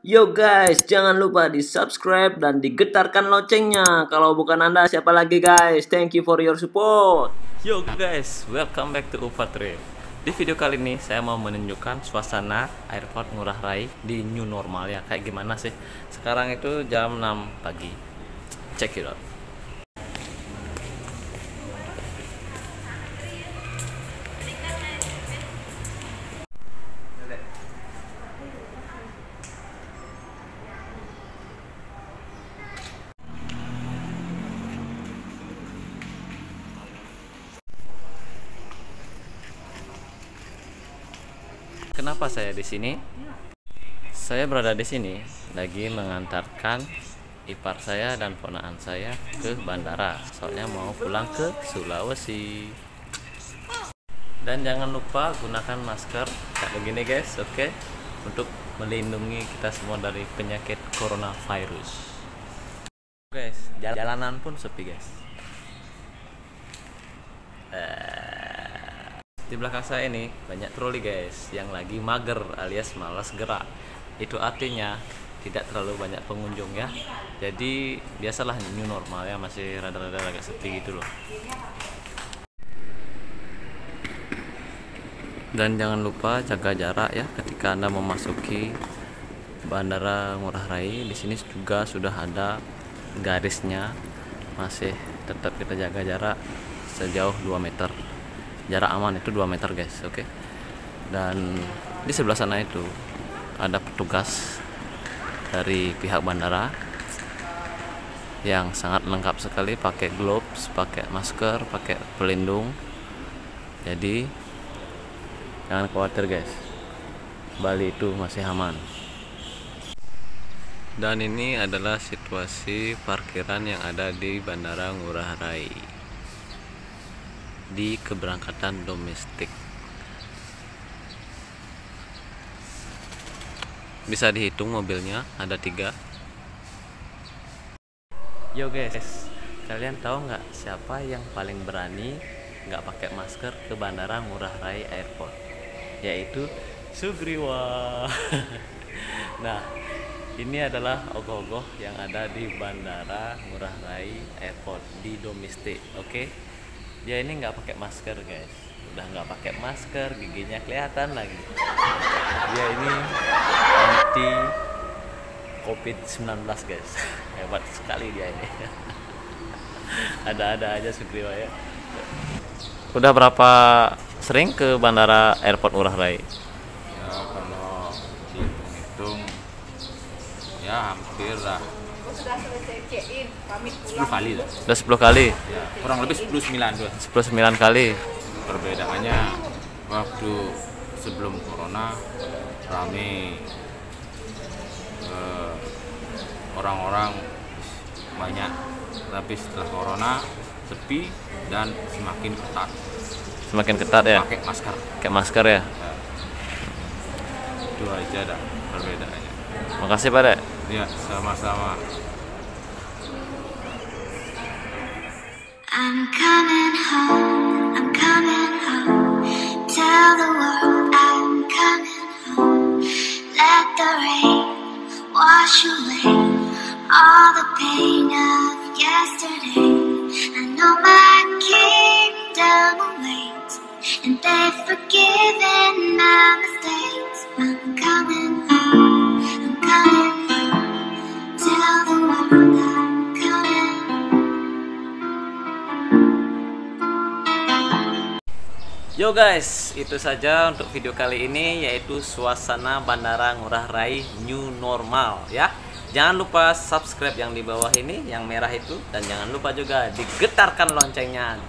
Yo guys, jangan lupa di subscribe dan digetarkan loncengnya. Kalau bukan Anda, siapa lagi guys? Thank you for your support. Yo guys, welcome back to UFA Trip. Di video kali ini saya mau menunjukkan suasana airport Ngurah Rai di new normal ya. Kayak gimana sih? Sekarang itu jam 6 pagi. Check it out. Kenapa saya di sini? Saya berada di sini lagi mengantarkan ipar saya dan ponakan saya ke bandara. Soalnya mau pulang ke Sulawesi. Dan jangan lupa gunakan masker kayak begini guys, oke? Untuk melindungi kita semua dari penyakit coronavirus. Guys, jalanan pun sepi guys. Di belakang saya ini banyak troli guys yang lagi mager alias malas gerak. Itu artinya tidak terlalu banyak pengunjung ya. Jadi biasalah new normal ya, masih rada-rada agak sepi gitu loh. Dan jangan lupa jaga jarak ya ketika Anda memasuki Bandara Ngurah Rai. Di sini juga sudah ada garisnya. Masih tetap kita jaga jarak sejauh 2 meter. Jarak aman itu 2 meter guys, oke? Dan di sebelah sana itu ada petugas dari pihak bandara yang sangat lengkap sekali, pakai gloves, pakai masker, pakai pelindung. Jadi jangan khawatir guys, Bali itu masih aman. Dan ini adalah situasi parkiran yang ada di Bandara Ngurah Rai di keberangkatan domestik. Bisa dihitung mobilnya ada 3. Yo guys, kalian tahu nggak siapa yang paling berani nggak pakai masker ke Bandara Ngurah Rai Airport? Yaitu Sugriwa. Nah, ini adalah ogoh-ogoh yang ada di Bandara Ngurah Rai Airport di domestik, oke? Dia ini nggak pakai masker guys, udah nggak pakai masker, giginya kelihatan lagi. Dia ini anti COVID-19 guys. Hebat sekali dia ini. Ada-ada aja Sugriwa ya. Udah berapa sering ke Bandara Airport Ngurah Rai? Ya kalau dihitung ya hampir lah Sudah selesai check-in, pamit 10 pulang. kali lah. Udah 10 kali? Ya, kurang lebih 10-9 tuh. 10-9 kali. Perbedaannya waktu sebelum corona rame, orang-orang banyak, tapi setelah corona sepi dan semakin ketat. Semakin ketat ya? Pakai masker. Pakai masker ya? Ya. Itu aja dah perbedaannya. Makasih Pak Dek. Ya, sama-sama. I'm coming home, I'm coming home. Tell the world I'm coming home. Let the rain wash away all the pain of yesterday. I know my kingdom awaits, and they've forgiven my mistakes. I'm coming home, I'm coming home. Tell the world I'm coming. Yo guys, itu saja untuk video kali ini, yaitu suasana Bandara Ngurah Rai new normal ya. Jangan lupa subscribe yang di bawah ini, yang merah itu, dan jangan lupa juga digetarkan loncengnya.